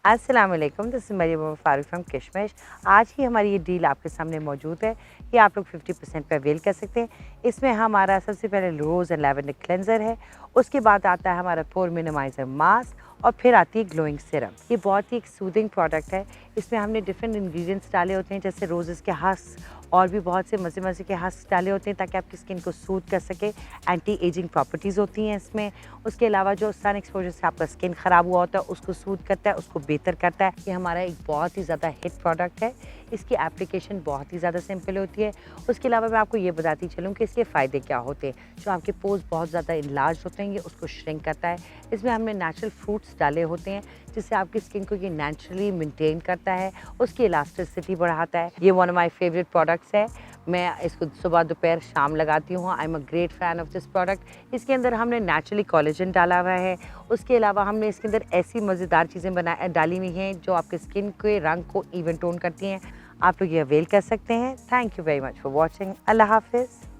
अस्सलाम वालेकुम, this is Mariam Omar Farooq from Kishmish. आज ही हमारी ये डील आपके सामने मौजूद है। ये आप लोग 50% पे अवेल कर सकते हैं। इसमें हमारा सबसे पहले रोज़ एंड लैवेंडर क्लेंजर है, उसके बाद आता है हमारा पोर मिनिमाइजर मास्क और फिर आती है ग्लोइंग सीरम। ये बहुत ही एक सूदिंग प्रोडक्ट है। इसमें हमने डिफरेंट इंग्रेडिएंट्स डाले होते हैं, जैसे रोजेस के हस्क और भी बहुत से मज़े मज़े के हस्क डाले होते हैं ताकि आपकी स्किन को सूद कर सके। एंटी एजिंग प्रॉपर्टीज़ होती हैं इसमें। उसके अलावा जो सन एक्सपोजर से आपका स्किन ख़राब हुआ होता है उसको सूद करता है, उसको बेहतर करता है। ये हमारा एक बहुत ही ज़्यादा हिट प्रोडक्ट है। इसकी एप्लीकेशन बहुत ही ज़्यादा सिंपल होती है। उसके अलावा मैं आपको ये बताती चलूँ कि इसके फ़ायदे क्या होते हैं। जो आपके पोर्स बहुत ज़्यादा इनलार्ज होते हैं, ये उसको श्रिंक करता है। इसमें हमने नेचुरल फ्रूट्स डाले होते हैं जिससे आपकी स्किन को ये नेचुरली मेंटेन करता है, उसकी इलास्टिसिटी बढ़ाता है। ये one of my favourite products है। मैं इसको सुबह दोपहर शाम लगाती हूँ। I am a great fan of this product. इसके अंदर हमने नेचुरली कोलेजन डाला हुआ है। उसके अलावा हमने इसके अंदर ऐसी मज़ेदार चीज़ें डाली हुई हैं जो आपके स्किन के रंग को इवन टोन करती हैं। आप लोग ये अवेल कर सकते हैं। Thank you very much for watching. अल्लाह हाफिज़।